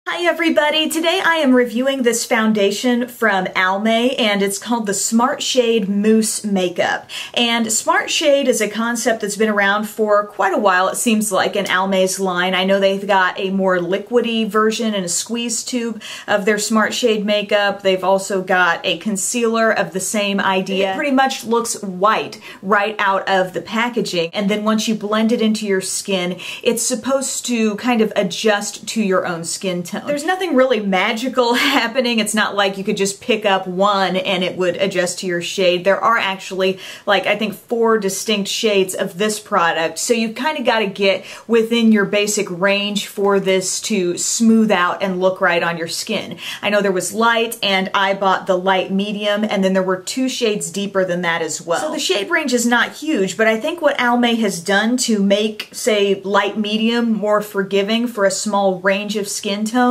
Hi everybody! Today I am reviewing this foundation from Almay and it's called the Smart Shade Mousse Makeup. And Smart Shade is a concept that's been around for quite a while, it seems like, in Almay's line. I know they've got a more liquidy version and a squeeze tube of their Smart Shade makeup. They've also got a concealer of the same idea. It pretty much looks white right out of the packaging, and then once you blend it into your skin, it's supposed to kind of adjust to your own skin tone. There's nothing really magical happening. It's not like you could just pick up one and it would adjust to your shade. There are actually, like, I think 4 distinct shades of this product, so you kind of got to get within your basic range for this to smooth out and look right on your skin. I know there was light, and I bought the light medium, and then there were 2 shades deeper than that as well. So the shade range is not huge, but I think what Almay has done to make, say, light medium more forgiving for a small range of skin tones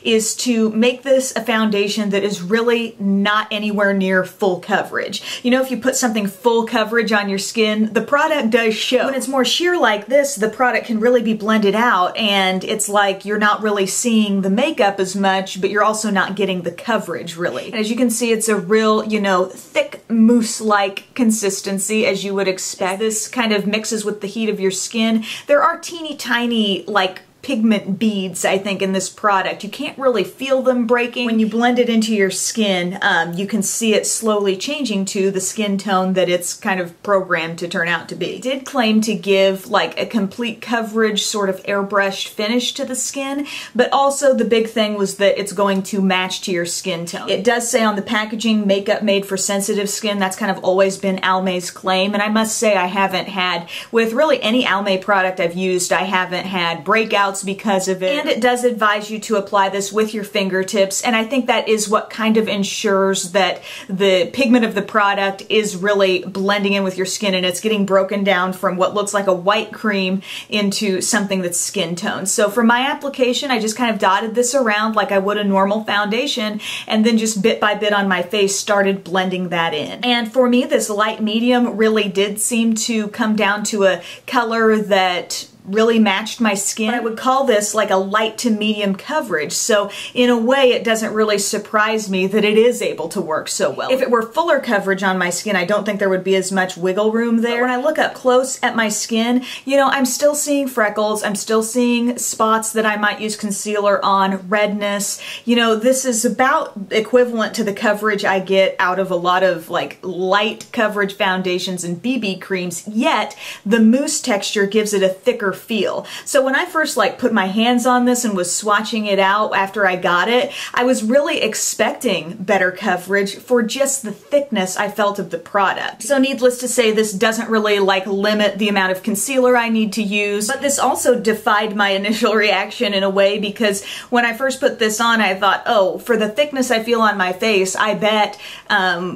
is to make this a foundation that is really not anywhere near full coverage. You know, if you put something full coverage on your skin, the product does show. When it's more sheer like this, the product can really be blended out, and it's like you're not really seeing the makeup as much, but you're also not getting the coverage, really. And as you can see, it's a real, you know, thick mousse-like consistency, as you would expect. This kind of mixes with the heat of your skin. There are teeny tiny, like, pigment beads, I think, in this product. You can't really feel them breaking. When you blend it into your skin, you can see it slowly changing to the skin tone that it's kind of programmed to turn out to be. It did claim to give like a complete coverage, sort of airbrushed finish to the skin, but also the big thing was that it's going to match to your skin tone. It does say on the packaging, makeup made for sensitive skin. That's kind of always been Almay's claim, and I must say I haven't had, with really any Almay product I've used, I haven't had breakouts because of it. And it does advise you to apply this with your fingertips, and I think that is what kind of ensures that the pigment of the product is really blending in with your skin, and it's getting broken down from what looks like a white cream into something that's skin tone. So for my application, I just kind of dotted this around like I would a normal foundation, and then just bit by bit on my face started blending that in. And for me, this light medium really did seem to come down to a color that really matched my skin. I would call this like a light to medium coverage, so in a way it doesn't really surprise me that it is able to work so well. If it were fuller coverage on my skin, I don't think there would be as much wiggle room there. But when I look up close at my skin, you know, I'm still seeing freckles, I'm still seeing spots that I might use concealer on, redness. You know, this is about equivalent to the coverage I get out of a lot of like light coverage foundations and BB creams, yet the mousse texture gives it a thicker feel. So when I first like put my hands on this and was swatching it out after I got it, I was really expecting better coverage for just the thickness I felt of the product. So needless to say, this doesn't really like limit the amount of concealer I need to use, but this also defied my initial reaction in a way, because when I first put this on, I thought, oh, for the thickness I feel on my face, I bet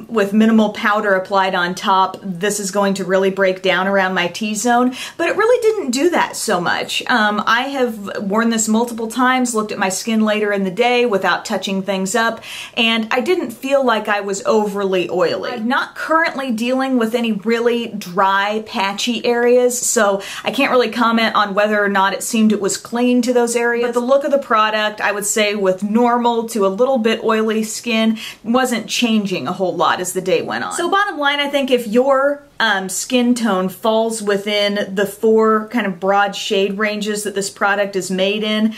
with minimal powder applied on top, this is going to really break down around my T-zone, but it really didn't do that so much. I have worn this multiple times, looked at my skin later in the day without touching things up, and I didn't feel like I was overly oily. I'm not currently dealing with any really dry, patchy areas, so I can't really comment on whether or not it seemed it was clinging to those areas. But the look of the product, I would say with normal to a little bit oily skin, wasn't changing a whole lot as the day went on. So bottom line, I think if your skin tone falls within the 4 kind of broad shade ranges that this product is made in,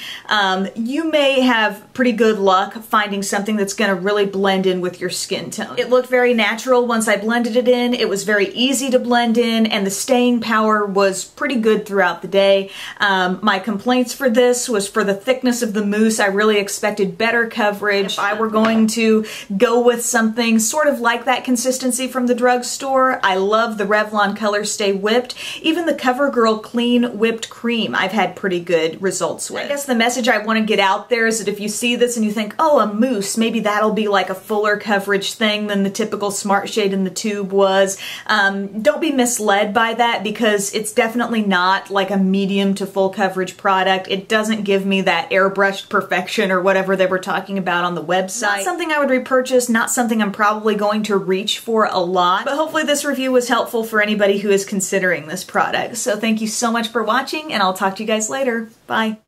you may have pretty good luck finding something that's going to really blend in with your skin tone. It looked very natural once I blended it in. It was very easy to blend in, and the staying power was pretty good throughout the day. My complaints for this was for the thickness of the mousse. I really expected better coverage. If I were going to go with something sort of like that consistency from the drugstore, I love the Revlon Color Stay Whipped. Even the CoverGirl Clean Whipped Cream I've had pretty good results with. I guess the message I want to get out there is that if you see this and you think, oh, a mousse, maybe that'll be like a fuller coverage thing than the typical Smart Shade in the tube was. Don't be misled by that, because it's definitely not like a medium to full coverage product. It doesn't give me that airbrushed perfection or whatever they were talking about on the website. Not something I would repurchase, not something I'm probably going to reach for a lot, but hopefully this review was helpful for anybody who is considering this product. So thank you so much for watching, and I'll talk to you guys later. Bye.